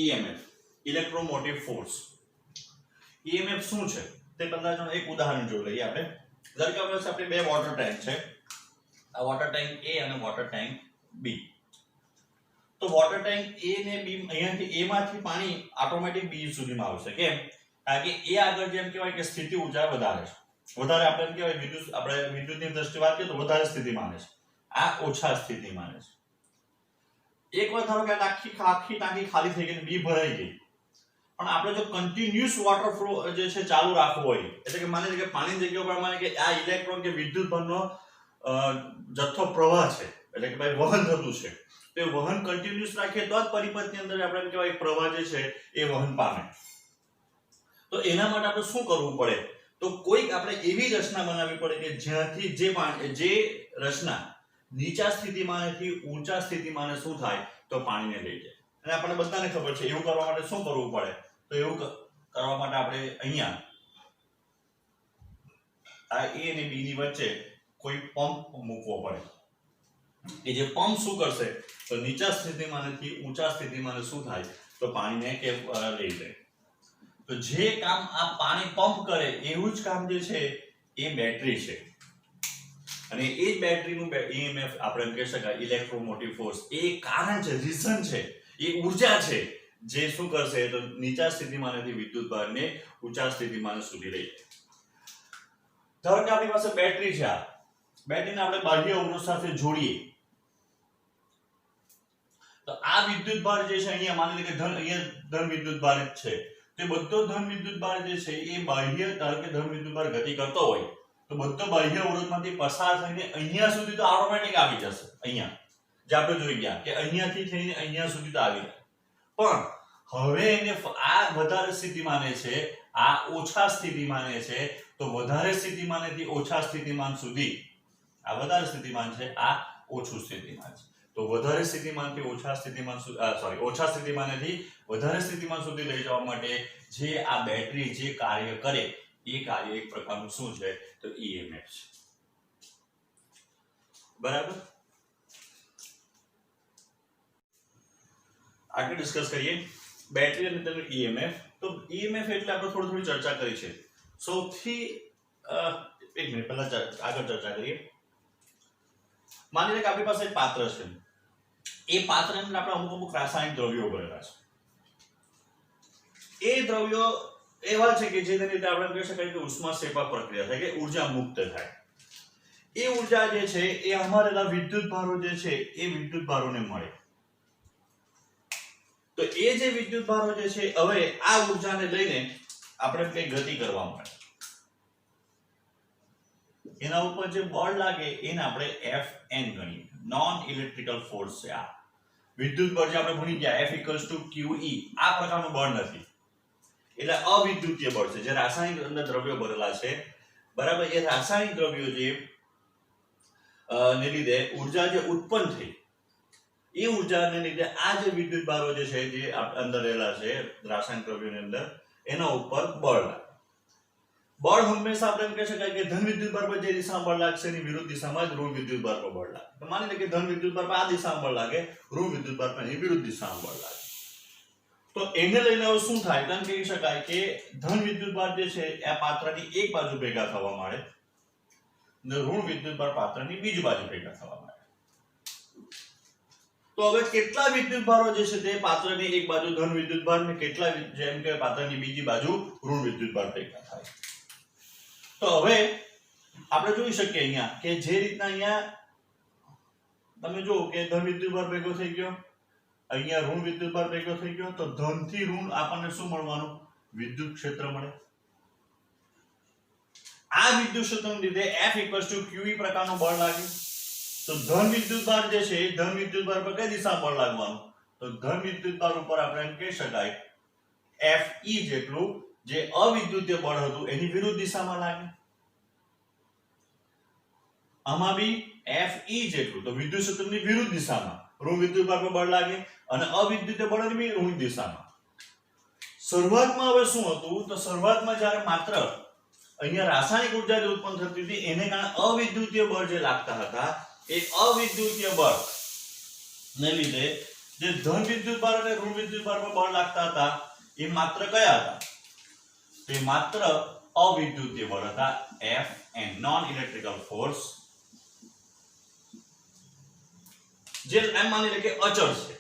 EMF electromotive force. EMF શું છે તે પહેલા જો એક ઉદાહરણ જોઈ લઈએ આપણે. ધારો કે આપણી પાસે આપણે બે વોટર ટેન્ક છે, આ વોટર ટેન્ક A અને વોટર ટેન્ક B. તો વોટર ટેન્ક A ને B અહીંયાથી A માંથી પાણી ઓટોમેટિક B સુધીમાં આવશે. કેમ? કારણ કે A આગળ જેમ કહેવાય કે સ્થિતિ ઊર્જા વધારે છે, વધારે આપણે એમ કહેવાય વિદ્યુતની દ્રષ્ટિએ વાત કરીએ તો વધારે સ્થિતિમાન છે, આ ઓછા સ્થિતિમાન છે. એકવાર ધારો કે આખી ટાંકી ખાલી થઈ ગઈ અને B ભરાઈ ગઈ, પણ આપણે જો કન્ટિન્યુઅસ વોટર ફ્લો જે છે ચાલુ રાખવો હોય, એટલે કે માની લો કે પાણીની જગ્યા પર માની કે આ ઇલેક્ટ્રોન કે વિદ્યુત ભારનો જથ્થો પ્રવાહ છે, એટલે કે ભાઈ વહન થતું છે, તો એ વહન કન્ટિન્યુઅસ રાખીએ તો જ પરિપથની અંદર આપણે એમ કહેવાય પ્રવાહ જે છે એ વહન પામે. તો એના માટે આપણે શું કરવું પડે? તો કોઈક આપણે એવી રચના બનાવવી પડે કે જ્યાંથી જે રચના નીચા સ્થિતિમાનથી ઊંચા સ્થિતિમાને શું થાય તો પાણીને લઈ જાય. અને આપણને બધાને ખબર છે એવું કરવા માટે શું કરવું પડે? તો એવું કરવા માટે આપણે અહીંયા આ A અને B ની વચ્ચે કોઈ પંપ મૂકવો પડે કે જે પંપ શું કરશે તો નીચા સ્થિતિમાનથી ઊંચા સ્થિતિમાને શું થાય તો પાણીને લઈ જાય. તો જે કામ આ પાણી પંપ કરે એવું જ કામ જે છે એ બેટરી છે, અને એ જ બેટરીનું EMF આપણે એમ કહી શકાય ઇલેક્ટ્રોમોટિવ ફોર્સ. એ કારણ છે, રીઝન છે, એ ઊર્જા છે જે શું કરશે તો નીચા સ્થિતિમાનથી વિદ્યુત ભારને ઊંચા સ્થિતિમાન સુધી લઈ જાય. ધારો કે આપણી પાસે બેટરી છે, આ બેટરીને આપણે બાહ્ય અવરોધ સાથે જોડીએ તો આ વિદ્યુત ભાર જે છે અહીંયા માની લો કે ધન વિદ્યુત ભાર છે, તે બધો ધન વિદ્યુત ભાર જે છે એ બાહ્ય ધારો કે ધન વિદ્યુત ભાર ગતિ કરતો હોય તો બધો બાહ્ય અવરોધમાંથી પસાર થઈને અહીંયા સુધી તો ઓટોમેટિક આવી જશે. અહીંયા જે આપણે જોઈ ગયા કે અહીંયાથી થઈને અહીંયા સુધી તો આવી જાય, પણ હવે એને આ વધારે સ્થિતિમાને છે, આ ઓછા સ્થિતિમાને છે, તો વધારે સ્થિતિમાનેથી ઓછા સ્થિતિમાન સુધી આ વધારે સ્થિતિમાન છે, આ ઓછું સ્થિતિમાન છે. તો વધારે સ્થિતિમાનથી ઓછા સ્થિતિમાન ઓછા સ્થિતિમાનેથી વધારે સ્થિતિમાન સુધી લઈ જવા માટે જે આ બેટરી જે કાર્ય કરે એ કાર્ય એક પ્રકારનું શું છે તો EMF છે. બરાબર. આગળ ડિસ્કસ કરીએ બેટરી અને તેનું EMF. તો EMF એટલે આપણે થોડી ચર્ચા કરી છે. સૌથી એક મિનિટ પહેલા આગળ ચર્ચા કરીએ. માની લો કે આપણી પાસે એક પાત્ર છે, એ પાત્રની અંદર આપણે અમુક રાસાયણિક દ્રવ્યો ભરેલા છે. એ દ્રવ્યો એવા છે કે જેને લીધે આપણે કહી શકાય કે ઉષ્માક્ષેપા પ્રક્રિયા થાય કે ઊર્જા મુક્ત થાય. એ ઊર્જા જે છે એ અમારેલા વિદ્યુત ભારો જે છે એ વિદ્યુત ભારોને મળે. તો એ જે વિદ્યુત ભારો જે છે હવે આ ઊર્જાને લઈને આપણે કઈ ગતિ કરવા મળે, એના ઉપર જે બળ લાગે એને આપણે Fn ગણીએ. નોન ઇલેક્ટ્રિકલ ફોર્સ છે આ વિદ્યુત બળ જે આપણે ભણી ગયા F = QE. આ પ્રકારનું બળ નથી, એટલે અવિદ્યુતીય બળ છે. જે રાસાયણિક અંદર દ્રવ્યો ભરેલા છે, બરાબર, એ રાસાયણિક દ્રવ્યો જે ને લીધે ઊર્જા જે ઉત્પન્ન થઈ, એ ઊર્જાને લીધે આ જે વિદ્યુત ભારો જે છે જે અંદર રહેલા છે રાસાયણિક દ્રવ્યોની અંદર એના ઉપર બળ લાગે. બળ હંમેશા આપણે એમ કહી શકાય કે ધન વિદ્યુત ભાર પર જે દિશામાં બળ લાગશે એની વિરુદ્ધ દિશામાં જ ઋણ વિદ્યુત ભાર પર બળ લાગે. તો માની લો કે ધન વિદ્યુત ભાર પર આ દિશામાં બળ લાગે, ઋણ વિદ્યુત ભાર પર એની વિરુદ્ધ દિશામાં બળ લાગે. તો એને લઈને હવે શું થાય? એમ કહી શકાય કે ધન વિદ્યુત ભાર જે છે એ પાત્રની એક બાજુ ભેગા થવા માંડે અને ઋણ વિદ્યુત ભાર પાત્રની બીજી બાજુ ભેગા થવા માંડે. તો હવે કેટલા વિદ્યુત ભારો જે છે તે પાત્રની એક બાજુ ધન વિદ્યુત ભાર ને કેટલા જેમ કે પાત્રની બીજી બાજુ ઋણ વિદ્યુત ભાર ભેગા થાય. તો હવે આપણે જોઈ શકીએ અહીંયા કે જે રીતના અહીંયા તમે જો કે ધન વિદ્યુત ભાર ભેગો થઈ ગયો, અહીંયા ઋણ વિદ્યુત ભાર ભેગો થઈ ગયો, તો ધન થી ઋણ આપણને શું મળવાનું? વિદ્યુત ક્ષેત્ર મળે. આ વિદ્યુત ક્ષેત્રને લીધે F = QE પ્રકારનું બળ લાગે. તો ધન વિદ્યુત ભાર જે છે ધન વિદ્યુત ભાર પર કઈ દિશામાં બળ લાગવાનું? તો ધન વિદ્યુત ભાર ઉપર આપણે એમ કહી શકાય Fe જેટલું જે અવિદ્યુતીય બળ હતું એની વિરુદ્ધ દિશામાં લાગે. આમાં બી Fe જેટલું તો વિદ્યુત ક્ષેત્રની વિરુદ્ધ દિશામાં ઋણ વિદ્યુત ભાર પર બળ લાગે અને અવિદ્યુતીય બળની બી ઋણ દિશામાં. શરૂઆતમાં હવે શું હતું? તો શરૂઆતમાં જ્યારે માત્ર અહીંયા રાસાયણિક ઊર્જા જે ઉત્પન્ન થતી હતી એને કારણે અવિદ્યુતીય બળ જે લાગતા હતા, એ અવિદ્યુતીય બળ ને લીધે જે ધન વિદ્યુતભાર અને ઋણ વિદ્યુતભાર પર બળ લાગતા હતા એ માત્ર કયા હતા? તે માત્ર અવિદ્યુતીય બળ હતા, Fn, નોન ઇલેક્ટ્રિકલ ફોર્સ, જે એમ માની લે કે અચળ છે.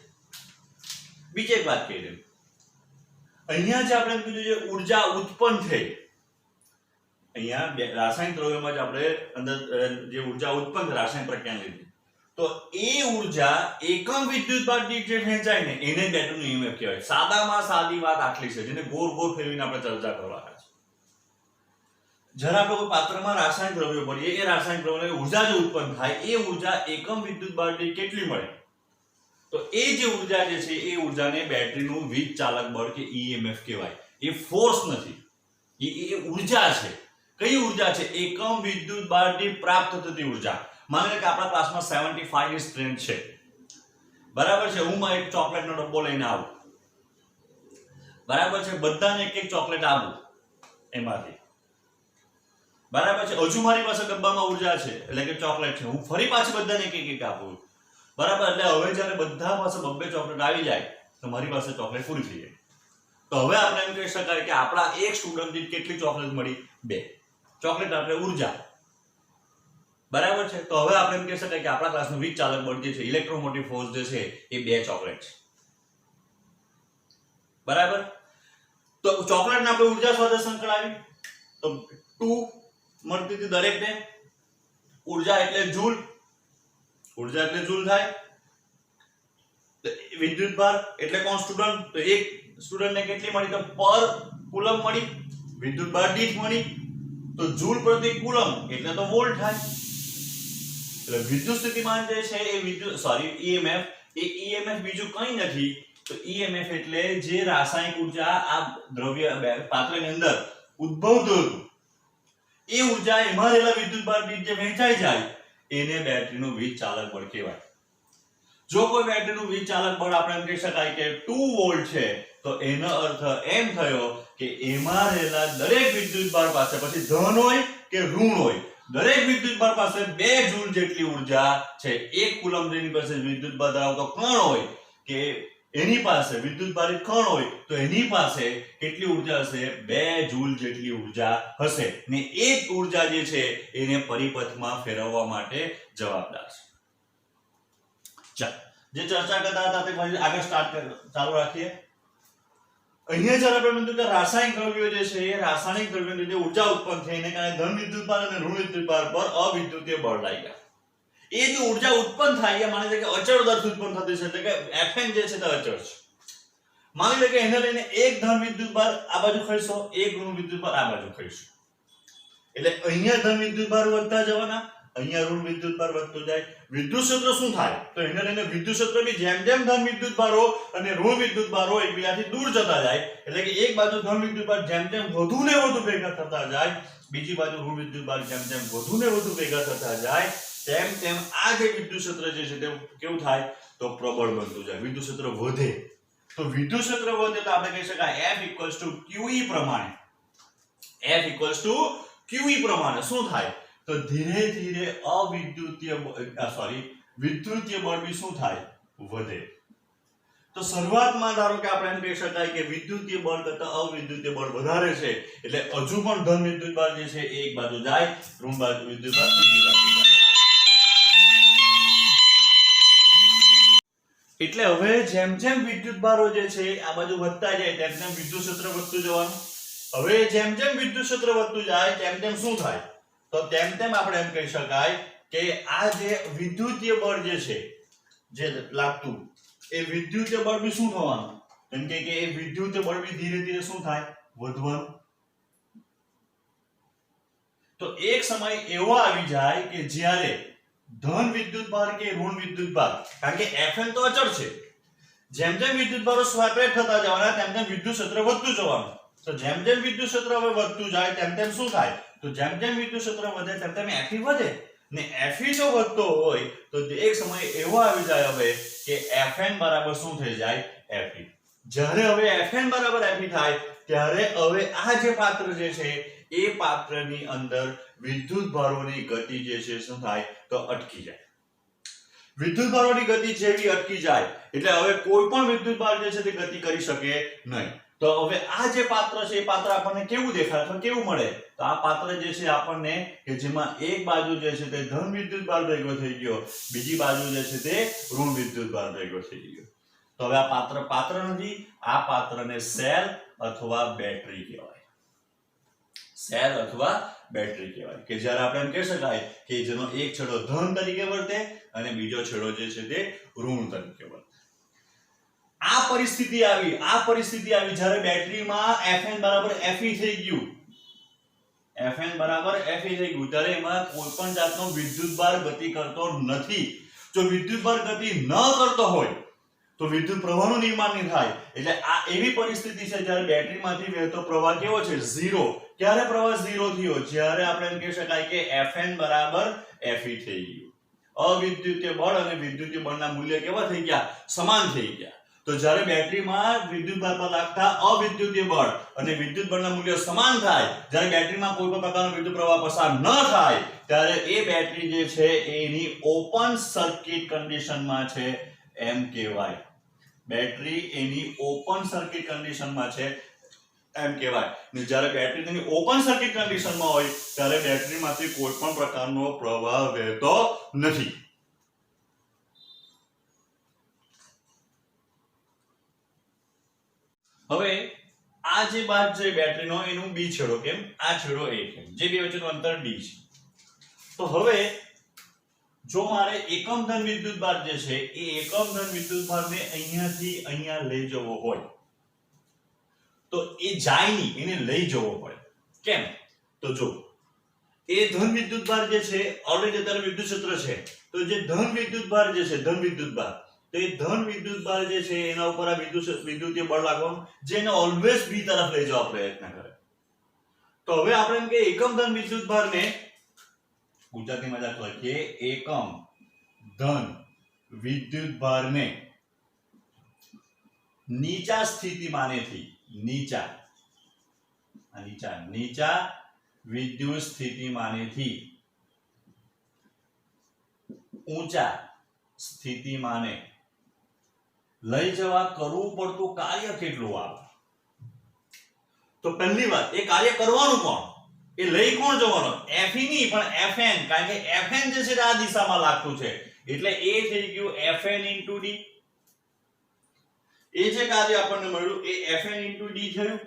બીજી એક વાત કહી દઉં, અહીંયા જે આપણે કીધું જે ઊર્જા ઉત્પન્ન થઈ, અહીંયા રાસાયણિક દ્રવ્યમાં જ આપણે અંદર જે ઊર્જા ઉત્પન્ન થઈ રાસાયણિક પ્રક્રિયા લીધી, તો એ ઊર્જા એકમ વિદ્યુતભાર દીઠ જે ખેંચાય ને એને બેટરીનું ઈએમએફ કહેવાય. સાદામાં સાદી વાત આટલી છે, જેને ગોળ ગોળ ફેરવીને આપણે ચર્ચા કરવાના છે. જ્યારે આપણે કોઈ પાત્રમાં રાસાયણિક દ્રવ્યો ભરીએ, એ રાસાયણિક દ્રવ્યોની ઊર્જા જે ઉત્પન્ન થાય એ ઊર્જા એકમ વિદ્યુતભાર દીઠ કેટલી મળે? તો એ જે ઊર્જા જે છે એ ઊર્જાને બેટરીનું વીજ ચાલક બળ કે ઈએમએફ કહેવાય. એ ફોર્સ નથી, એ ઊર્જા છે. કઈ ઊર્જા છે? એકમ વિદ્યુતભાર દીઠ પ્રાપ્ત થતી ઊર્જા. માનો કે આપણા ક્લાસમાં 75 ની સ્ટ્રેન્થ છે, બરાબર છે. હું એક ચોકલેટનો ડબ્બો લઈને આવું, બરાબર છે. બધાને એક એક ચોકલેટ આપું એમાંથી, બરાબર છે. હજુ મારી પાસે ડબ્બામાં ઊર્જા છે, એટલે કે ચોકલેટ છે. હું ફરી પાછી બધાને એક એક આપું, બરાબર. એટલે હવે જ્યારે બધા પાસે બબ્બે ચોકલેટ આવી જાય તો મારી પાસે ચોકલેટ પૂરી થઈ જાય. તો હવે આપણે એમ કહી શકાય કે આપણા એક સ્ટુડન્ટ દીઠ કેટલી ચોકલેટ મળી? 2 ચોકલેટ. આપણે ઊર્જા, બરાબર છે. તો હવે આપણે એમ કહી શકાય કે આપણા ક્લાસનું વીજ ચાલક બળ જે છે, ઇલેક્ટ્રોમોટિવ ફોર્સ જે છે એ 2 ચોકલેટ છે, બરાબર. તો ચોકલેટને આપણે ઊર્જા સાથે સંકળાવી તો 2 મળતી હતી દરેકને. ઊર્જા એટલે જૂલ, ઊર્જા એટલે જૂલ થાય. વિદ્યુતભાર એટલે કોણ? સ્ટુડન્ટ. તો એક સ્ટુડન્ટને કેટલી મળી? તો પર કુલમ મળી. વિદ્યુતભાર દીઠ મળી તો જૂલ પ્રતિ કુલમ એટલે તો વોલ્ટ થાય. એટલે વિદ્યુત સ્થિતિમાન જે છે એ ઈએમએફ, એ ઈએમએફ બીજું કંઈ નથી. તો ઈએમએફ એટલે જે રાસાયણિક ઊર્જા આ દ્રવ્ય પાત્રની અંદર ઉદ્ભવતું હતું, એ ઊર્જા એમાં રહેલા વિદ્યુતભાર દીઠ જે વહેંચાઈ જાય એને બેટરીનું વીજ ચાલક બળ કહેવાય. જો કોઈ બેટરીનું વીજ ચાલક બળ આપણે એમ કહી શકાય કે 2 વોલ્ટ છે, તો એનો અર્થ એમ થયો કે એમાં રહેલા દરેક વિદ્યુતભાર પાસે, પછી ધન હોય કે ઋણ હોય, દરેક વિદ્યુતભાર પાસે 2 જૂલ જેટલી ઊર્જા છે. 1 કુલમ જેની પાસે વિદ્યુતભાર ધરાવતો કણ હોય કે એની પાસે વિદ્યુતભારિત કણ હોય તો એની પાસે કેટલી ઊર્જા હશે? 2 જૂલ જેટલી ઊર્જા હશે. ને એ જ ઊર્જા જે છે એને પરિપથમાં ફેરવવા માટે જવાબદાર છે. ચાલો, જે ચર્ચા કરતા હતા તે ફરી આગળ ચાલુ રાખીએ. અહીંયા જ્યારે આપણે કીધું કે રાસાયણિક દ્રવ્યો જે છે એ રાસાયણિક દ્રવ્યોની લીધે ઊર્જા ઉત્પન્ન થઈ, એને કારણે ધન વિદ્યુતભાર અને ઋણ વિદ્યુતભાર પર અવિદ્યુતીય બળ લાગ્યા. એ જે ઊર્જા ઉત્પન્ન થાય એ માની લે કે અચળ દરથી ઉત્પન્ન થતી છે, એટલે કે Fn જે છે તે અચળ છે. માની લે કે એને લઈને એક ધન વિદ્યુતભાર આ બાજુ ખસેડો, એક ઋણ વિદ્યુતભાર આ બાજુ ખસેડો, એટલે અહીંયા ધન વિદ્યુતભાર વધતા જવાના, અહીંયા ઋણ વિદ્યુતભાર વધતો જાય. વિદ્યુત ક્ષેત્ર શું થાય? તો એને લઈને વિદ્યુત ક્ષેત્ર બી જેમ જેમ ધન વિદ્યુતભારો અને ઋણ વિદ્યુતભારો એકબીજાથી દૂર જતા જાય, એટલે કે એક બાજુ ધન વિદ્યુતભાર જેમ જેમ વધુ ને વધુ ભેગા થતા જાય, બીજી બાજુ ઋણ વિદ્યુતભાર જેમ જેમ વધુ ને વધુ ભેગા થતા જાય, તેમ તેમ આ જે વિદ્યુત ક્ષેત્ર જે છે તે કેવું થાય? તો પ્રબળ બનતું જાય. વિદ્યુત ક્ષેત્ર વધે. તો વિદ્યુત ક્ષેત્ર વધે તો આપણે કહી શકાય F QE પ્રમાણે. F QE પ્રમાણે શું થાય? તો ધીરે ધીરે વિદ્યુતીય બળ બી શું થાય? વધે. તો શરૂઆતમાં ધારો કે આપણે એમ કહી શકાય કે વિદ્યુતીય બળ કરતા અવિદ્યુતીય બળ વધારે છે, એટલે હજુ પણ ધન વિદ્યુતભાર જે છે એ એક બાજુ જાય, ઋણ બાજુ વિદ્યુતભાર બીજી બાજુ જાય. એટલે હવે જેમ જેમ વિદ્યુતભારો જે છે આ બાજુ વધતા જાય તેમ તેમ વિદ્યુત ક્ષેત્ર વધતું જવાનું. હવે જેમ જેમ વિદ્યુત ક્ષેત્ર વધતું જાય તેમ તેમ શું થાય? તો તેમ તેમ આપણે એમ કહી શકાય કે આ જે વિદ્યુતીય બળ જે છે જે લાગતું, એ વિદ્યુતીય બળ બી શું થવાનું? એમ કે એ વિદ્યુતીય બળ બી ધીરે ધીરે શું થાય? વધવાનું. તો એક સમય એવો આવી જાય કે જ્યારે ધન વિદ્યુતભાર કે ઋણ વિદ્યુતભાર, કારણ કે Fn તો અચળ છે, જેમ જેમ વિદ્યુતભારો સેપરેટ થતા જવાના તેમ તેમ વિદ્યુત ક્ષેત્ર વધતું જવાનું. તો જેમ જેમ વિદ્યુત ક્ષેત્ર હવે વધતું જાય તેમ તેમ શું થાય? તો જેમ જેમ વિદ્યુત ક્ષેત્ર વધે તેમ તેમ Fe વધે, ને Fe જો વધતો હોય તો એક સમય એવો આવી જાય હવે કે Fn બરાબર શું થઈ જાય? Fe. જ્યારે હવે Fn બરાબર Fe થાય ત્યારે હવે આ જે પાત્ર જે છે એ પાત્રની અંદર વિદ્યુતભારોની ગતિ જે છે શું થાય? તો અટકી જાય. વિદ્યુતભારોની ગતિ જેવી અટકી જાય એટલે હવે કોઈ પણ વિદ્યુતભાર જે છે તે ગતિ કરી શકે નહીં. તો હવે આ જે પાત્ર છે એ પાત્ર આપણને કેવું દેખાય અથવા કેવું મળે? તો આ પાત્ર જે છે આપણને કે જેમાં એક બાજુ જે છે તે ધન વિદ્યુતભાર ભેગો થઈ ગયો, બીજી બાજુ જે છે તે ઋણ વિદ્યુતભાર ભેગો થઈ ગયો. તો હવે આ પાત્ર નથી, આ પાત્રને સેલ અથવા બેટરી કહેવાય. સેલ અથવા બેટરી કહેવાય કે જ્યારે આપણે એમ કહી શકાય કે જેનો એક છેડો ધન તરીકે વર્તે અને બીજો છેડો જે છે તે ઋણ તરીકે વર્તે. આ પરિસ્થિતિ આવી જ્યારે બેટરીમાં Fn બરાબર Fe થઈ ગયું. Fn બરાબર Fe થઈ ગયું ત્યારે એમાં કોઈ પણ જાતનો વિદ્યુતભાર ગતિ કરતો નથી. જો વિદ્યુતભાર ગતિ ન કરતો હોય તો વિદ્યુત પ્રવાહનું નિર્માણ નહીં થાય. એટલે આ એવી પરિસ્થિતિ છે જ્યારે બેટરીમાંથી વહેતો પ્રવાહ કેવો છે? 0. ક્યારે પ્રવાહ 0 થયો? જ્યારે આપણે એમ કહી શકાય કે Fn બરાબર Fe થઈ ગયું. અવિદ્યુતીય બળ અને વિદ્યુતીય બળના મૂલ્ય કેવા થઈ ગયા? સમાન થઈ ગયા. તો જ્યારે બેટરીમાં વિદ્યુતભાર પર લાગતા અવિદ્યુતીય બળ અને વિદ્યુત બળના મૂલ્યો સમાન થાય, જ્યારે બેટરીમાં કોઈ પણ પ્રકારનો વિદ્યુત પ્રવાહ પસાર ન થાય ત્યારે એ બેટરી જે છે એની ઓપન સર્કિટ કન્ડિશનમાં છે એમ કહેવાય. બેટરી એની ઓપન સર્કિટ કન્ડિશનમાં છે એમ કહેવાય. ને જ્યારે બેટરી તેની ઓપન સર્કિટ કન્ડિશનમાં હોય ત્યારે બેટરીમાંથી કોઈ પણ પ્રકારનો પ્રવાહ વહેતો નથી. હવે આ જે ભાગ છે બેટરીનો એનું બી છેડો કેમ? આ છેડો A કેમ? જે બે વચ્ચેનું અંતર D છે. તો હવે જો મારે એકમ ધન વિદ્યુતભાર જે છે એ એકમ ધન વિદ્યુતભારને અહીંયાથી અહીંયા લઈ જવો હોય તો એ જાય નહીં, એને લઈ જવો પડે. કેમ? તો જો એ ધન વિદ્યુતભાર જે છે ઓલરેડી અત્યારે વિદ્યુત ક્ષેત્ર છે, તો જે ધન વિદ્યુતભાર જે છે ધન વિદ્યુતભાર, તો એ ધન વિદ્યુતભાર જે છે એના ઉપર આ વિદ્યુતીય બળ લાગવાનું જે એને ઓલવેઝ બી તરફ લઈ જવા પ્રયત્ન કરે. તો હવે આપણે એમ કે એકમ ધન વિદ્યુતભારને ગુજરાતીમાં જ લખીએ એકમ ધન વિદ્યુતભારને નીચા સ્થિતિમાનેથી નીચા વિદ્યુત સ્થિતિમાનેથી ઊંચા સ્થિતિમાને લઈ જવા કરવું પડતું કાર્ય કેટલું આવે? તો પહેલી વાત એ કાર્ય કરવાનું કોણ? એ લઈ કોણ જવાનો? Fe નહીં પણ Fn, કારણ કે Fn જે છે આ દિશામાં લાગતું છે એટલે એ થઈ ગયું Fn * d. એ જે કાર્ય આપણને મળ્યું એ Fn * d થયું.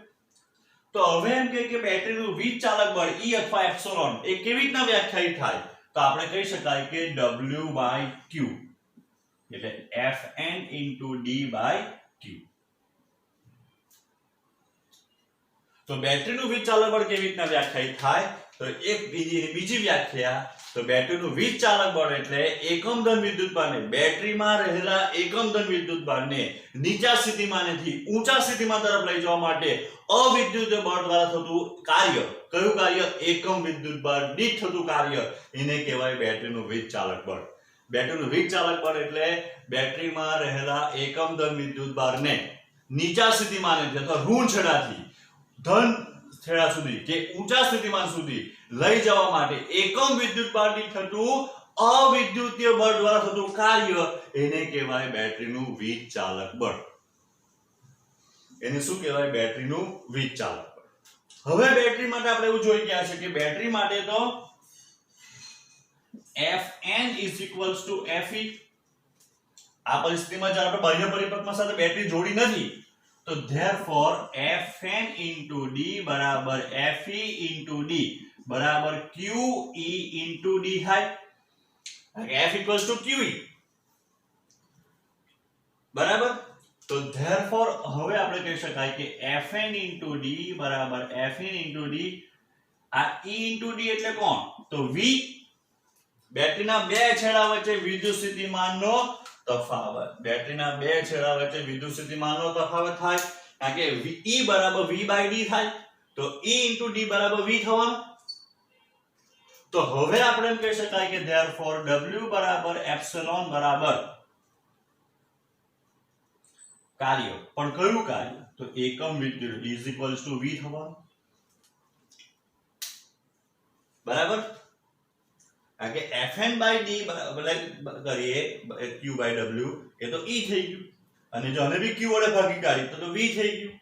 તો હવે એમ કે બેટરીનું વીજ ચાલક બળ E અથવા એપ્સિલોન એ કેવી રીતના વ્યાખ્યાયિત થાય? તો આપણે કહી શકાય કે W/Q એટલે Fn * d/Q. તો બેટરીનું વીજ ચાલક બળ કેવી રીતના વ્યાખ્યાયિત થાય? તો એક બીજી વ્યાખ્યા, તો બેટરીનું વીજ ચાલક બળ એટલે એકમ ધન વિદ્યુતભારને, બેટરીમાં રહેલા એકમ ધન વિદ્યુતભારને નીચા સ્થિતિમાનેથી ઊંચા સ્થિતિમાન તરફ લઈ જવા માટે અવિદ્યુતીય બળ દ્વારા થતું કાર્ય. કયું કાર્ય? એકમ વિદ્યુતભાર દીઠ થતું કાર્ય, એને કહેવાય બેટરીનું વીજ ચાલક બળ. બેટરીનું વીજ ચાલક બળ એટલે બેટરીમાં રહેલા એકમ ધન વિદ્યુતભારને નીચા સ્થિતિમાનેથી અથવા ઋણ છેડાથી ધન છેડા સુધી કે ઊંચા સ્થિતિમાન સુધી લઈ જવા માટે એકમ વિદ્યુતભાર દીઠ થતું અવિદ્યુતીય બળ દ્વારા થતું કાર્ય એને કહેવાય બેટરીનું વીજ ચાલક બળ. એને શું કહેવાય? બેટરીનું વીજ ચાલક બળ. હવે બેટરી માટે આપણે એવું જોઈ ગયા છે કે બેટરી માટે તો Fn = Fe. આ પરિસ્થિતિમાં જ્યારે આપણે બાહ્ય પરિપથમાં સાથે બેટરી જોડી નથી તો therefore Fn * d બરાબર Fe * d બરાબર QE * d થાય. F = QE બરાબર. તો therefore હવે આપણે કહી શકાય કે Fn * d બરાબર Fe * d. આ E * d એટલે કોણ? તો V. બેટરીના બે છેડા વચ્ચે વિદ્યુત સ્થિતિમાનનો તફાવત. બેટરીના બે છેડા વચ્ચે વિદ્યુત સ્થિતિમાનનો તફાવત થાય કારણ કે E બરાબર V/d થાય. તો E * d બરાબર V થવાનું. તો હવે આપણે એમ કહી શકાય કે therefore W બરાબર એપ્સિલોન બરાબર કાર્ય. પણ કયું કાર્ય? તો એકમ વિદ્યુત E = V થવાનું. બરાબર. કારણ કે Fn બાય d કરીએ q બાય w એ તો E થઈ ગયું, અને જો આને બી q વડે ભાગી કાઢી તો v થઈ ગયું.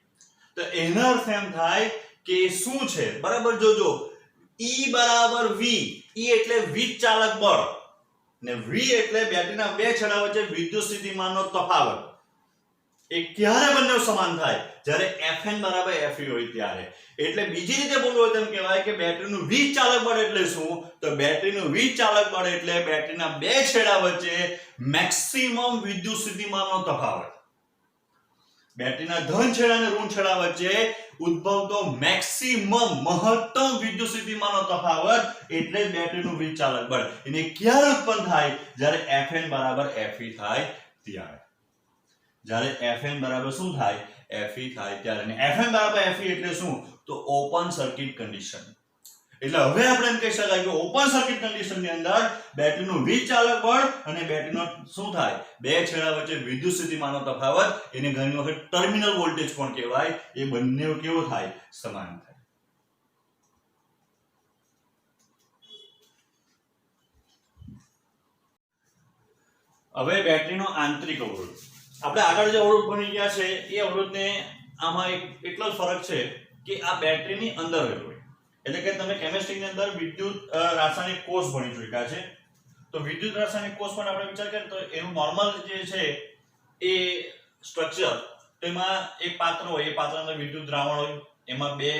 તો એનો અર્થ એમ થાય કે શું છે, બરાબર જોજો, E બરાબર v, E એટલે વીજ ચાલક બળ ને v એટલે બેટરીના બે છેડા વચ્ચે વિદ્યુત સ્થિતિમાનનો તફાવત. એ ક્યારે બંને સમાન થાય? જ્યારે Fn બરાબર Fe હોય ત્યારે. એટલે બીજી રીતે બોલવું હોય તેમ કહેવાય કે બેટરીનું વીજ ચાલક બળ એટલે શું? તો બેટરીનું વીજ ચાલક બળ એટલે બેટરીના બે છેડા વચ્ચે મેક્સિમમ વિદ્યુત સ્થિતિમાનનો તફાવત. બેટરીના ધન છેડા અને ઋણ છેડા વચ્ચે ઉદ્ભવતો મેક્સિમમ મહત્તમ વિદ્યુત સ્થિતિમાનનો તફાવત એટલે જ બેટરીનું વીજ ચાલક બળ. એને ક્યારે ઉત્પન્ન થાય? જ્યારે Fn બરાબર Fe થાય ત્યારે. જ્યારે Fn બરાબર શું થાય? Fe થાય ત્યારે. અને Fn બરાબર Fe એટલે શું? તો ઓપન સર્કિટ કન્ડિશન. એટલે હવે આપણે એમ કહી શકાય કે ઓપન સર્કિટ કન્ડિશનની અંદર બેટરીનું વીજ ચાલક બળ અને બેટરીનો શું થાય? બે છેડા વચ્ચે વિદ્યુત સ્થિતિમાનનો તફાવત, એને ઘણી વખત ટર્મિનલ વોલ્ટેજ પણ કહેવાય. એ બંને કેવો થાય? સમાન થાય. હવે બેટરીનો આંતરિક અવરોધ. આપણે આગળ જે અવરોધ ભણી ગયા છે એ અવરોધને આમાં એટલો જ ફરક છે કે આ બેટરીની અંદર રહેલો હોય. એટલે કે તમે કેમિસ્ટ્રીની અંદર વિદ્યુત રાસાયણિક કોષ ભણી ચૂક્યા છે. તો વિદ્યુત રાસાયણિક કોષ પર આપણે વિચાર કરીએ તો એનું નોર્મલ જે છે એ સ્ટ્રક્ચર, તો એમાં એક પાત્ર હોય, એ પાત્રની અંદર વિદ્યુત દ્રાવણ હોય, એમાં બે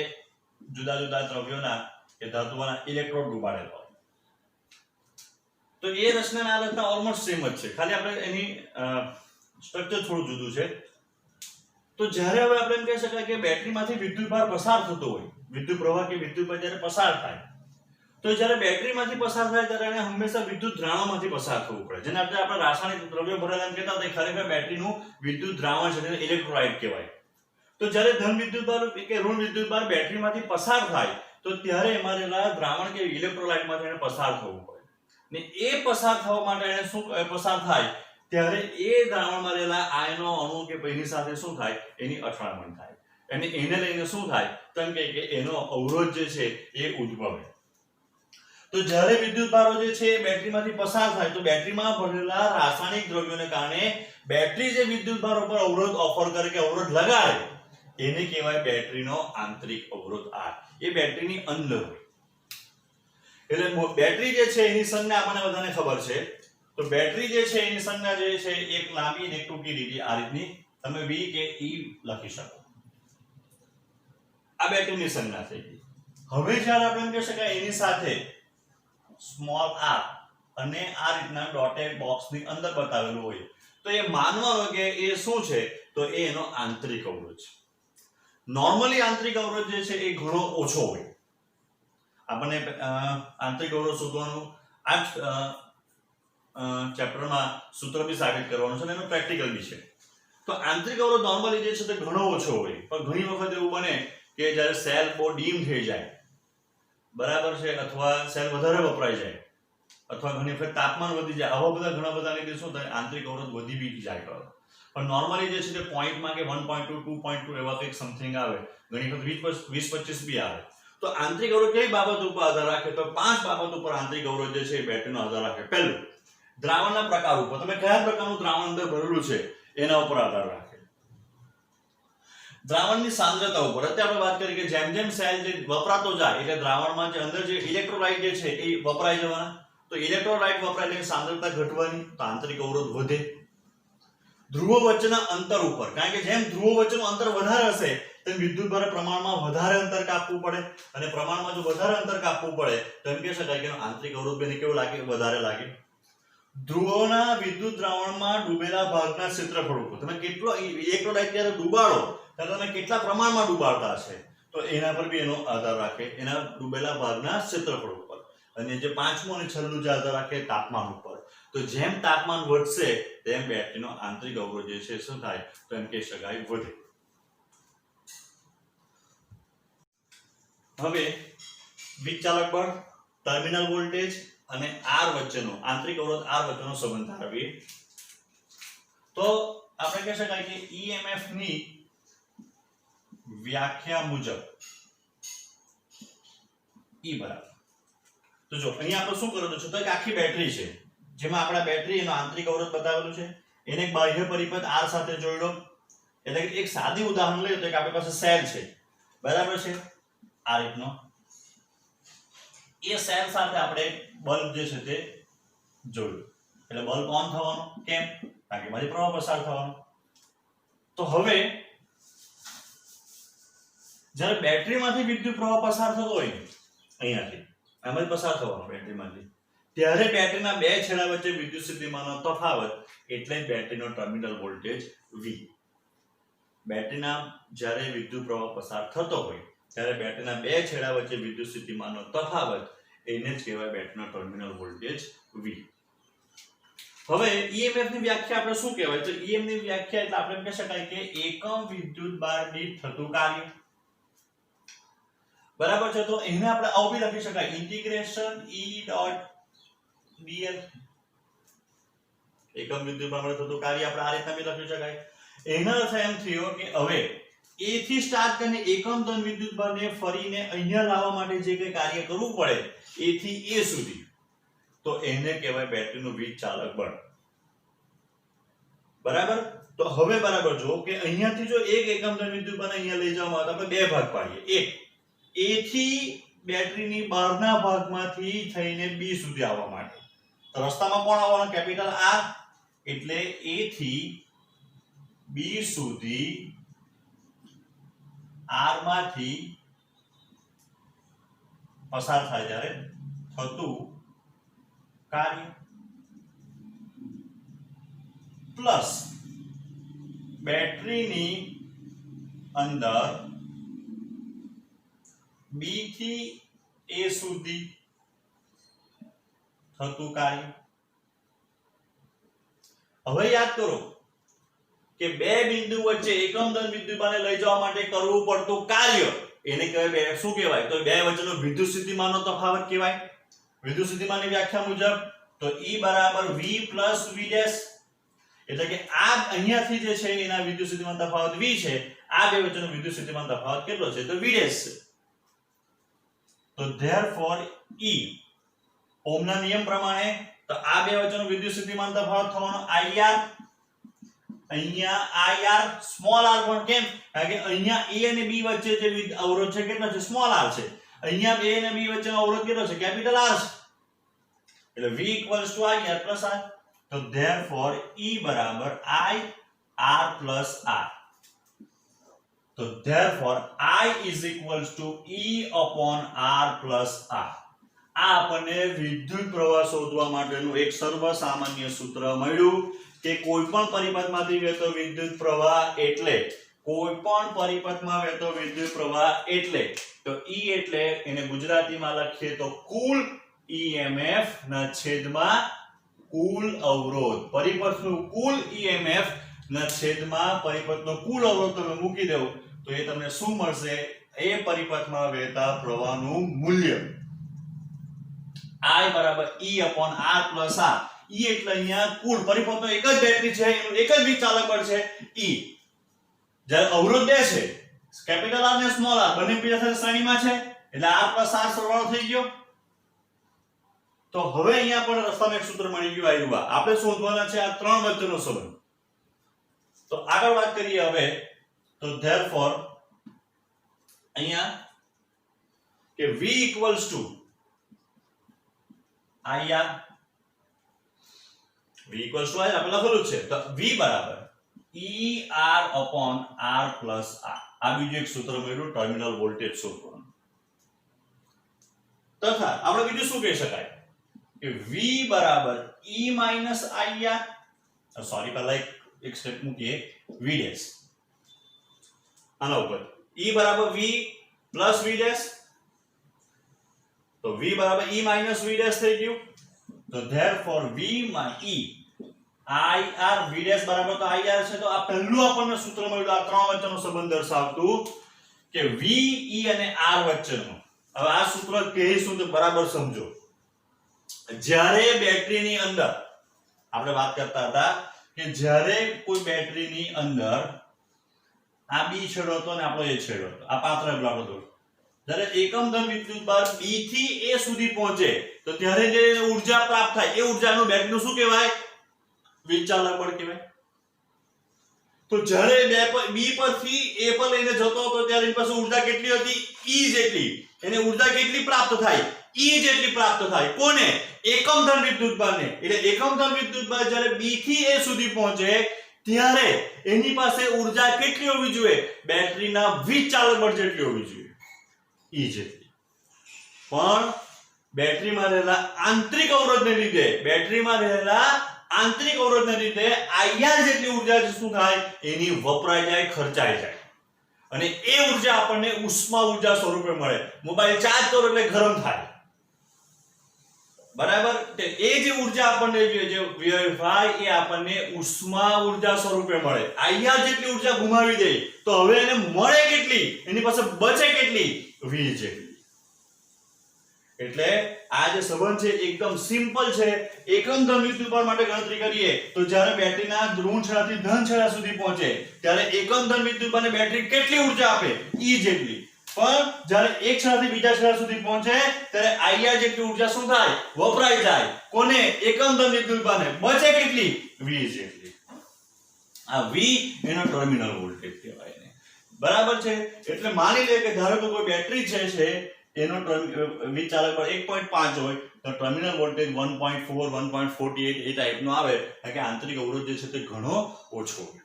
જુદા જુદા દ્રવ્યોના કે ધાતુઓના ઇલેક્ટ્રોડ ડૂબાડેલા હોય. તો એ રચના આ રચના ઓલમોસ્ટ સેમ જ છે, ખાલી આપણે એની સ્ટ્રક્ચર થોડું જુદું છે. તો જ્યારે હવે આપણે એમ કહી શકાય કે બેટરીમાંથી વિદ્યુતભાર પસાર થતો હોય, વિદ્યુત પ્રવાહ કે વિદ્યુતભાર જ્યારે પસાર થાય, તો જ્યારે બેટરીમાંથી પસાર થાય ત્યારે એને હંમેશા વિદ્યુત દ્રાવણમાંથી પસાર થવું પડે. જેને આપણે રાસાયણિક દ્રવ્યો ભરેલા એમ કહેતા હતા, ખરેખર બેટરીનું વિદ્યુત દ્રાવણ છે, તેને ઇલેક્ટ્રોલાઇટ કહેવાય. તો જ્યારે ધન વિદ્યુતભાર કે ઋણ વિદ્યુતભાર બેટરીમાંથી પસાર થાય, તો ત્યારે એમાં રહેલા દ્રાવણ કે ઇલેક્ટ્રોલાઇટમાંથી એને પસાર થવું પડે. ને એ પસાર થવા માટે એને શું પસાર થાય ત્યારે એ દ્રાવણમાં રહેલા આયનો અણુ કે એની સાથે શું થાય? એની અથડામણ થાય. અને એને લઈને શું થાય? તેમ કે એનો અવરોધ જે છે એ ઉદ્ભવે. તો જ્યારે વિદ્યુતભારો જે છે એ બેટરીમાંથી પસાર થાય, તો બેટરીમાં ભરેલા રાસાયણિક દ્રવ્યોને કારણે બેટરી જે વિદ્યુતભારો પર અવરોધ ઓફર કરે કે અવરોધ લગાડે, એને કહેવાય બેટરીનો આંતરિક અવરોધ R. એ બેટરીની અંદર હોય. એટલે બેટરી જે છે એની સંજ્ઞા આપણને બધાને ખબર છે. તો બેટરી જે છે એની સંજ્ઞા જે છે એક લાંબી અને એક ટૂંકી લીટી આ રીતની તમે V કે E લખી શકો. આ બેટરીની સંજ્ઞા થઈ ગઈ. હવે જ્યારે આપણે એમ કહી શકાય એની સાથે સ્મોલ r અને આ રીતના ડોટેડ બોક્સની અંદર બતાવેલું હોય, તો એ માનવાનું કે એ શું છે? તો એ એનો આંતરિક અવરોધ છે. નોર્મલી આંતરિક અવરોધ જે છે એ ઘણો ઓછો હોય. આપણને આંતરિક અવરોધ શોધવાનું આ ચેપ્ટરમાં સૂત્ર બી સાબિત કરવાનું છે અને એનું પ્રેક્ટિકલ બી છે. તો આંતરિક અવરોધ નોર્મલી જે છે તે ઘણો ઓછો હોય, પણ ઘણી વખત એવું બને કે જ્યારે સેલ બહુ ડીમ થઈ જાય, બરાબર છે, અથવા સેલ વધારે વપરાઈ જાય, અથવા ઘણી વખત તાપમાન વધી જાય, આવા બધા ઘણા બધા લીધે શું થાય? આંતરિક અવરોધ વધી બી જાય. પણ નોર્મલી જે છે તે પોઈન્ટમાં કે 1.2 2.2 એવા કંઈક સમથિંગ આવે, ઘણી વખત 20-25 બી આવે. તો આંતરિક અવરોધ કઈ બાબત ઉપર આધાર રાખે? તો 5 બાબત ઉપર આંતરિક અવરોધ જે છે એ બેટરીનો આધાર રાખે. પહેલું, દ્રાવણના પ્રકાર ઉપર, તમે કયા પ્રકારનું દ્રાવણ અંદર ભરેલું છે એના ઉપર આધાર રાખે. દ્રાવણની સાંદ્રતા ઉપર, અત્યારે આપણે વાત કરી કે જેમ જેમ સેલ જે વપરાતો જાય એટલે દ્રાવણમાં જે અંદર જે ઇલેક્ટ્રોલાઇટ જે છે એ વપરાઈ જવાના. તો ઇલેક્ટ્રોલાઇટ વપરાય એટલે સાંદ્રતા ઘટવાની, તો આંતરિક અવરોધ વધે. ધ્રુવો વચ્ચેના અંતર ઉપર, કારણ કે જેમ ધ્રુવો વચ્ચેનું અંતર વધારે હશે તેમ વિદ્યુતભારે પ્રમાણમાં વધારે અંતર કાપવું પડે, અને પ્રમાણમાં જો વધારે અંતર કાપવું પડે તો એમ કહી શકાય કે આંતરિક અવરોધ બેને કેવો લાગે? વધારે લાગે. ધ્રુવોના વિદ્યુત દ્રાવણમાં ડૂબેલા ભાગના ક્ષેત્રફળ ઉપર, તમે કેટલો ઇલેક્ટ્રોલાઇટ જ્યારે ડૂબાડો ત્યારે તમે કેટલા પ્રમાણમાં ડૂબાડતા છે, તો એના પર બી એનો આધાર રાખે, એના ડૂબેલા ભાગના ક્ષેત્રફળ ઉપર. અને જે પાંચમું અને છેલ્લું જે આધાર રાખે તાપમાન ઉપર. તો જેમ તાપમાન વધશે તેમ બેટરીનો આંતરિક અવરોધ જે છે શું થાય? તો એમ કહી શકાય વધે. હવે વીજચાલક બળ, ટર્મિનલ વોલ્ટેજ અને R વચ્ચેનો આંતરિક અવરોધ R વચ્ચેનો સંબંધ ધારવીએ તો આપણે કહી શકાય કે EMF ની વ્યાખ્યા મુજબ E બરાબર તો જો અહીંયા આપણે શું કરેલું છે તો એક આખી બેટરી છે જેમાં આપણા બેટરી એનો આંતરિક અવરોધ બતાવેલું છે, એને એક બાહ્ય પરિપથ R સાથે જોડ્યો. એટલે કે એક સાદી ઉદાહરણ લઈએ તો એક આપણી પાસે સેલ છે, બરાબર છે, આ રીતનો. એ સેલ સાથે આપણે બલ્બ જે છે તે જોડ્યું, એટલે બલ્બ ઓન થવાનો. કેમ? કારણ કે એમાંથી પ્રવાહ પસાર થવાનો. તો હવે જ્યારે બેટરીમાંથી વિદ્યુત પ્રવાહ પસાર થતો હોય અહીંયાથી આમાંથી પસાર થવાનો બેટરીમાંથી, ત્યારે બેટરીના બે છેડા વચ્ચે વિદ્યુત સ્થિતિમાનનો તફાવત એટલે જ બેટરીનો ટર્મિનલ વોલ્ટેજ V. બેટરીના જ્યારે વિદ્યુત પ્રવાહ પસાર થતો હોય ત્યારે બેટરીના બે છેડા વચ્ચે વિદ્યુત સ્થિતિમાનનો તફાવત એને જ કહેવાય બેટરીનો ટર્મિનલ વોલ્ટેજ V. હવે EMF ની વ્યાખ્યા આપણે શું કહેવાય? તો EMF ની વ્યાખ્યા એટલે આપણે કહી શકાય કે એકમ વિદ્યુત બાર દીઠ થતું કાર્ય. બરાબર છે. તો એને આપણે આવું બી લખી શકાય ઇન્ટિગ્રેશન E.dl. એકમ વિદ્યુત બાર થતું કાર્ય આપણે આ રીતના બી લખી શકાય. એનો અર્થ એમ થયો કે હવે A થી સ્ટાર્ટ કરીને એકમ ધન વિદ્યુત ભારને ફરીને અહીંયા લાવવા માટે જે કંઈ કાર્ય કરવું પડે A થી A સુધી, તો એને કહેવાય બેટરીનું વીજ ચાલક બળ. બરાબર. તો હવે બરાબર જો કે અહીંયાથી જો એક એકમ ધન વિદ્યુત ભારને અહીંયા લઈ જવામાં આવે તો આપણે બે ભાગ પાડીએ. એક A થી બેટરીની બહારના ભાગમાંથી થઈને B સુધી આવવા માટે. તો રસ્તામાં કોણ આવવાનું? Capital R. એટલે A થી B સુધી R માંથી પસાર થાય જ્યારે થતું કાર્ય પ્લસ બેટરીની અંદર B થી A સુધી થતું કાર્ય. હવે યાદ કરો કે બે બિંદુ વચ્ચે એકમ ધન વિદ્યુતભારને લઈ જવા માટે કરવું પડતું કાર્ય એને કહેવાય શું કહેવાય? તો બે વચ્ચેનો વિદ્યુત સ્થિતિમાનનો તફાવત કહેવાય. વિદ્યુત સ્થિતિમાનની વ્યાખ્યા મુજબ તો E બરાબર V પ્લસ V ડેશ. એટલે કે આ અહીંયાથી જે છે એના વિદ્યુત સ્થિતિમાન તફાવત V છે, આ બે વચ્ચેનો વિદ્યુત સ્થિતિમાન તફાવત કેટલો છે? તો V ડેશ છે. તો therefore E ઓહમના નિયમ પ્રમાણે તો આ બે વચ્ચેનો વિદ્યુત સ્થિતિમાન તફાવત થવાનો IR. અહીંયા IR સ્મોલ r પણ કેમ? કારણ કે અહીંયા A અને B વચ્ચે જે અવરોધ છે કેટલો છે? સ્મોલ r છે. અહીંયા A અને B વચ્ચેનો અવરોધ કેટલો છે? કેપિટલ R છે. એટલે V IR + R. તો therefore E બરાબર I R plus R. તો therefore I is equals to E upon R plus R. આ આપણને વિદ્યુત પ્રવાહ શોધવા માટેનું એક સર્વસામાન્ય સૂત્ર મળ્યું કે કોઈપણ પરિપથમાંથી વહેતો વિદ્યુત પ્રવાહ એટલે તો E એટલે એને ગુજરાતીમાં લખીએ તો કુલ EMF ના છેદમાં કુલ અવરોધ. પરિપથનું કુલ EMF ના છેદમાં પરિપથનો કુલ અવરોધ તમે મૂકી દો તો એ તમને શું મળશે? એ પરિપથમાં વહેતા પ્રવાહનું મૂલ્ય. I બરાબર E upon R plus R. E એટલે અહીંયા કુલ પરિપથનો એક જ બેટરી છે, એનું એક જ વીજ ચાલક બળ છે E. જ્યારે અવરોધ બે છે, કેપિટલ R ને સ્મોલ r બંને બીજા સાથે શ્રેણીમાં છે એટલે R plus R સરવાળો થઈ ગયો. તો હવે અહીંયા પણ રસ્તામાં એક સૂત્ર મળી ગયું આવ્યું. આપણે શોધવાના છે આ ત્રણ વચ્ચેનો સંબંધ. તો આગળ વાત કરીએ હવે. તો therefore અહીંયા કે V equals to IR. V equals to IR આપણે લખેલું છે. તો V બરાબર ER upon R plus R. આ બીજું એક સૂત્ર મળ્યું ટર્મિનલ વોલ્ટેજ શોધવાનું. તથા આપણે બીજું શું કહી શકાય કે V બરાબર E minus IR. સોરી પહેલા એક સ્ટેપ મૂકીએ V ડેશ આના ઉપર. E બરાબર V plus V ડેશ. તો V બરાબર E minus V ડેશ થઈ ગયું. તો therefore V માં E IR V ડેશ બરાબર તો IR છે. તો આ પહેલું આપણને સૂત્ર મળ્યું આ ત્રણ વચ્ચેનો સંબંધ દર્શાવતું કે V E અને R વચ્ચેનો. હવે આ સૂત્ર કહીશું તો બરાબર સમજો. જ્યારે બેટરીની અંદર આપણે વાત કરતા હતા કે જ્યારે કોઈ બેટરીની અંદર આ B છેડો હતો ને આપણો A છેડો હતો, આ પાત્ર આપણો હતો. જ્યારે એકમ ધન વિદ્યુતભાર B થી A સુધી પહોંચે તો ત્યારે જે ઊર્જા પ્રાપ્ત થાય એ ઊર્જાનું બેટરીનું શું કહેવાય? વિચાલક બળ કહેવાય. તો જ્યારે B પરથી A પર લઈને જતો હતો ત્યારે એની પાસે ઊર્જા કેટલી હતી? E જેટલી. એને ઊર્જા કેટલી પ્રાપ્ત થાય? E જેટલી પ્રાપ્ત થાય. કોને? એકમ ધન વિદ્યુતભારને. એટલે એકમ ધન વિદ્યુતભાર જ્યારે B થી A સુધી પહોંચે ત્યારે એની પાસે ઊર્જા કેટલી હોવી જોઈએ? બેટરીના વિચાલક બળ જેટલી હોવી જોઈએ, E જેટલી. પણ બેટરીમાં રહેલા આંતરિક અવરોધને લીધે IR જેટલી ઊર્જા શું થાય? એની વપરાઈ જાય, ખર્ચાઈ જાય. અને એ ઊર્જા આપણને ઉષ્મા ઊર્જા સ્વરૂપે મળે. મોબાઈલ ચાર્જ કરો એટલે ગરમ થાય, બરાબર? એ જે ઊર્જા આપણને જે વ્યય એ આપણને ઉષ્મા ઊર્જા સ્વરૂપે મળે. IR જેટલી ઊર્જા ગુમાવી દે તો હવે એને મળે કેટલી? એની પાસે બચે કેટલી? V જેટલી. એટલે આ જે સંબંધ છે એકદમ સિમ્પલ છે. એકમ ધન વિદ્યુતભાર માટે ગણતરી કરીએ તો જ્યારે બેટરીના ઋણ છેડાથી ધન છેડા સુધી પહોંચે ત્યારે એકમ ધન વિદ્યુતભારને બેટરી કેટલી ઊર્જા આપે? E જેટલી. પણ જ્યારે એક છેડાથી બીજા છેડા સુધી પહોંચે ત્યારે IR જેટલી ઊર્જા શું થાય? વપરાઈ જાય. કોને? એકમ ધન વિદ્યુતભારને. બચે કેટલી? V જેટલી. આ V એનો ટર્મિનલ વોલ્ટેજ કહેવાય ને, બરાબર છે? એટલે માની લે કે ધારો કે કોઈ બેટરી છે એનો વિચાલક બળ 1.5 હોય તો ટર્મિનલ વોલ્ટેજ 1.4 1.48 એ ટાઈપનો આવે, કારણ કે આંતરિક અવરોધ જે છે તે ઘણો ઓછો હોય,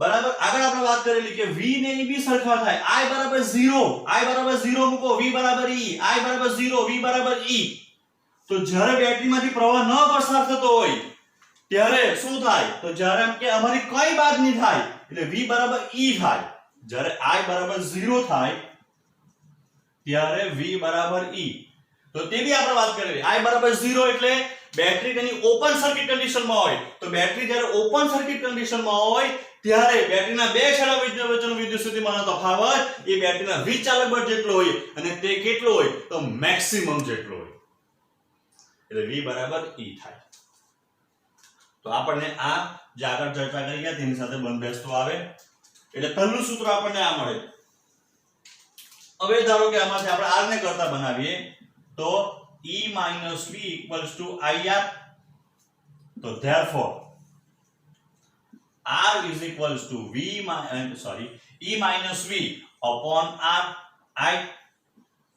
બરાબર? આગળ આપણે વાત કરેલી કે V ને E બી સરખા થાય. I બરાબર 0 મૂકો, V બરાબર E, I બરાબર 0, V બરાબર E. તો જ્યારે બેટરીમાંથી પ્રવાહ ન પસાર થતો હોય ત્યારે શું થાય? તો જ્યારે એમ કે અમારી કઈ બાદની થાય એટલે V બરાબર E થાય. જ્યારે I બરાબર 0 થાય ત્યારે V બરાબર E. તો તે બી આપણે વાત કરેલી. I બરાબર 0 એટલે બેટરી તેની ઓપન સર્કિટ કન્ડિશનમાં હોય. તો બેટરી જ્યારે ઓપન સર્કિટ કન્ડિશનમાં હોય ત્યારે બેટરીના બે છેડા વચ્ચેનો વિદ્યુત સ્થિતિમાનનો તફાવત એ બેટરીના વિચાલક બળ જેટલો હોય અને તે કેટલો હોય? તો મેક્સિમમ જેટલો હોય. એટલે V બરાબર E થાય. તો આપણને આ જે આગળ ચર્ચા કરી ગયા તેની સાથે બંધબેસતું આવે. એટલે પહેલું સૂત્ર આપણને આ મળે. હવે ધારો કે આમાંથી આપણે R ને કરતા બનાવીએ તો E - V = IR. તો therefore R is equal to E minus V upon R.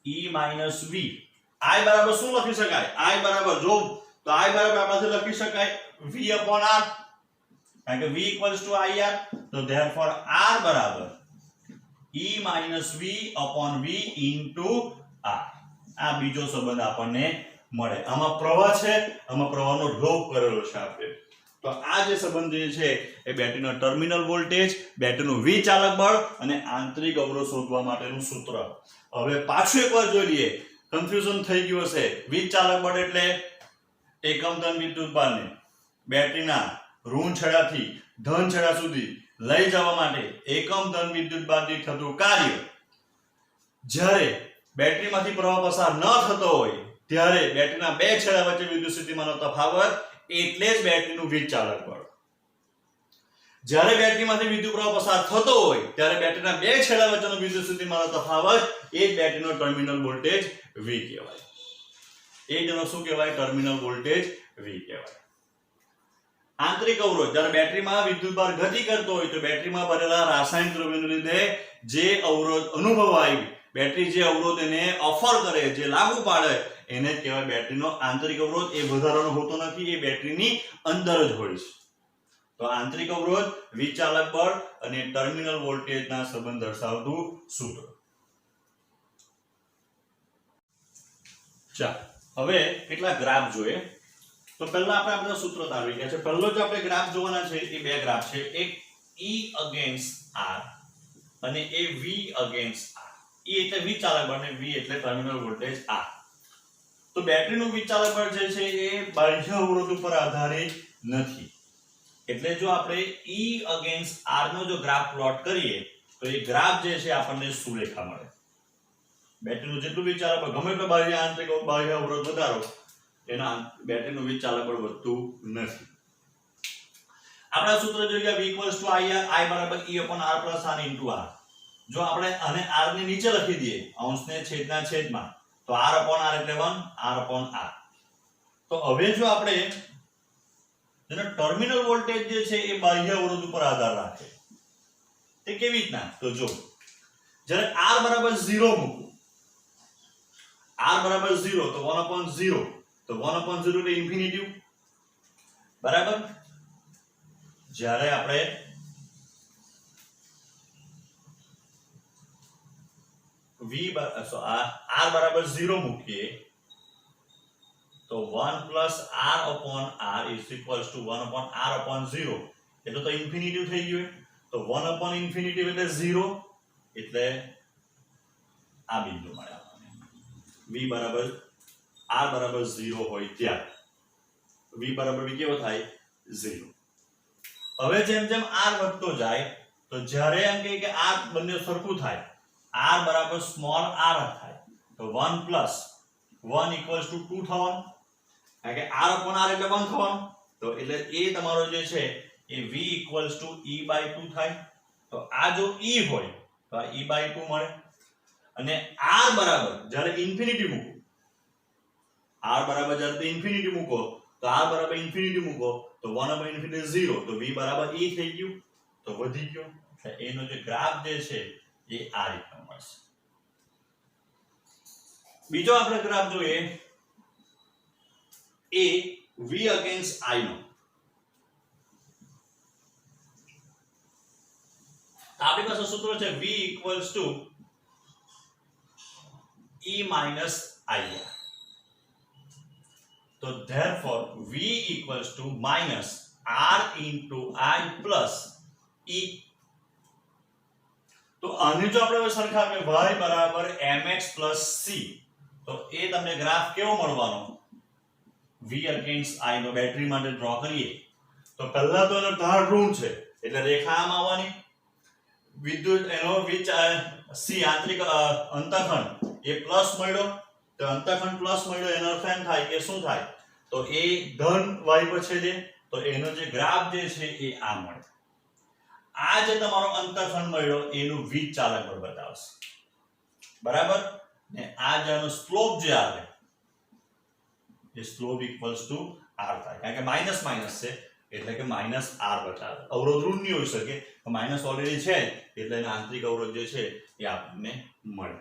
E minus V. I બરાબર શું લખી શકાય? I બરાબર જો તો I બરાબર આપણે લખી શકાય V upon R, કારણ કે V equals to IR. તો therefore R બરાબર E minus V upon V into R. આ બીજો સંબંધ આપણને મળે. આમાં પ્રવાહ છે, આમાં પ્રવાહનો ડ્રોપ કરેલો છે આપણે. તો આ જે સંબંધ જે છે એ બેટરીનો ટર્મિનલ વોલ્ટેજ, બેટરીનું વિચાલક બળ અને આંતરિક અવરોધ શોધવા માટેનું સૂત્ર. હવે પાછું એકવાર જોઈ લઈએ, કન્ફ્યુઝન થઈ ગયું હશે. વિચાલક બળ એટલે એકમ ધન વિદ્યુતભારને બેટરીના ઋણ છેડાથી ધન છેડા સુધી લઈ જવા માટે એકમ ધન વિદ્યુતભારથી થતું કાર્ય. જ્યારે બેટરીમાંથી પ્રવાહ પસાર ન થતો હોય ત્યારે બેટરીના બે છેડા વચ્ચે વિદ્યુત સ્થિતિમાનનો તફાવત એટલે જ બેટરીનું વિચાલક બળ. જ્યારે બેટરીમાંથી વિદ્યુત પ્રવાહ પસાર થતો હોય ત્યારે બેટરીના બે છેડા વચ્ચેનો વિદ્યુત સ્થિતિમાનનો તફાવત એ જ બેટરીનો ટર્મિનલ વોલ્ટેજ V કહેવાય. એ જેનો શું કહેવાય? ટર્મિનલ વોલ્ટેજ V કહેવાય. આંતરિક અવરોધ જ્યારે બેટરીમાં વિદ્યુતભાર ગતિ કરતો હોય તો બેટરીમાં ભરેલા રાસાયણિક દ્રવ્યોને લીધે જે અવરોધ અનુભવાય, બેટરી જે અવરોધ એને ઓફર કરે, જે લાગુ પાડે એને કહેવાય બેટરીનો આંતરિક અવરોધ. એ વધારાનો હોતો નથી, એ બેટરીની અંદર જ હોય છે. તો આંતરિક અવરોધ, વિચાલક બળ અને ટર્મિનલ વોલ્ટેજના સંબંધ દર્શાવતું સૂત્ર. ચાલો હવે કેટલા ગ્રાફ જોઈએ. તો પહેલા આપણે આ સૂત્ર તારવી ગયા છે. પહેલો જે આપણે ગ્રાફ જોવાના છે એ બે ગ્રાફ છે. એક E against R અને એ V against R. E એટલે વિચાલક બળ અને V એટલે ટર્મિનલ વોલ્ટેજ R. તો બેટરીનું વિચાલક બળ જે છે એ બાહ્ય અવરોધ ઉપર આધારિત નથી. એટલે જો આપણે E against R નો જો ગ્રાફ પ્લોટ કરીએ તો એ ગ્રાફ જે છે આપણને સુરેખા મળે. બેટરીનું જેટલું વિચાલક બળ ગમે તો બાહ્ય આંતરિક બાહ્ય અવરોધ વધારો એના બેટરીનું વિચાલક બળ વધતું નથી. આપણા સૂત્ર જોઈ ગયા V = IR, I = E/R + R * R. જો આપણે આને r ની નીચે લખી દઈએ અંશને છેદના છેદમાં તો r upon r એટલે 1 r upon r. તો હવે જો આપણે જેનો ટર્મિનલ વોલ્ટેજ જે છે એ બાહ્ય અવરોધ ઉપર આધાર રાખે તે કેવી રીતના તો જો જ્યારે r બરાબર 0 મૂકો r બરાબર 0 તો 1 upon 0 તો 1 upon 0 એટલે ઇન્ફિનિટી બરાબર. જ્યારે આપણે r બરાબર 0 મૂકીએ તો 1 plus r upon r is equals to 1 upon r upon 0 એટલે તો ઇન્ફિનિટી થઈ ગયું. તો 1 upon ઇન્ફિનિટી એટલે 0 એટલે આ બિંદુ મળે આપણને v બરાબર r બરાબર 0 હોય ત્યારે v બરાબર v કેવો થાય 0. હવે જેમ જેમ r વધતો જાય તો જ્યારે એમ કહે કે આ બંને સરખું થાય r બરાબર સ્મોલ r થાય તો 1 plus 1 equals to 2 થવાનું કારણ કે r upon r એટલે 1 થવાનું. તો એટલે એ તમારો જે છે એ v equals to e by 2 થાય. તો આ જો e હોય તો આ e by 2 મળે અને r બરાબર જ્યારે ઇન્ફિનિટી મૂકો r બરાબર જ્યારે ઇન્ફિનિટી મૂકો તો r બરાબર ઇન્ફિનિટી મૂકો તો 1 upon infinity 0 તો v બરાબર e થઈ ગયું તો વધી ગયો. એનો જે ગ્રાફ જે છે એ આ રીતનો મળશે. બીજો આપણે ગ્રાફ જોઈએ એ v against I નો. આપણી પાસે સૂત્ર છે v equals to e minus IR. તો therefore v equals to minus r into I plus e. તો આની જો આપણે સરખાવીએ y બરાબર mx plus c તો એ તમને ગ્રાફ કેવો મળવાનો v against I નો બેટરી માટે ડ્રો કરીએ તો પહેલા તો એનો ઢાળ ઋણ છે એટલે રેખા આમ આવવાની વિદ્યુત એનો c આંતરિક અંતઃખંડ એ પ્લસ મળ્યો તો અંતઃખંડ પ્લસ મળ્યો એનો અર્થ એમ થાય કે શું થાય તો એ ધન y પર છેદે તો એનો જે ગ્રાફ જે છે એ આ મળે. આ જે તમારો અંતઃખંડ મળ્યો એનું વીજ ચાલક બળ બતાવશે બરાબર ને આ જેનો સ્લોપ જે આવે એ સ્લોપ ઇક્વલ્સ ટુ r થાય કારણ કે માઈનસ માઈનસ છે એટલે કે માઈનસ r બતાવે. અવરોધ ઋણ નહીં હોઈ શકે માઈનસ ઓલરેડી છે એટલે એનો આંતરિક અવરોધ જે છે એ આપણને મળે.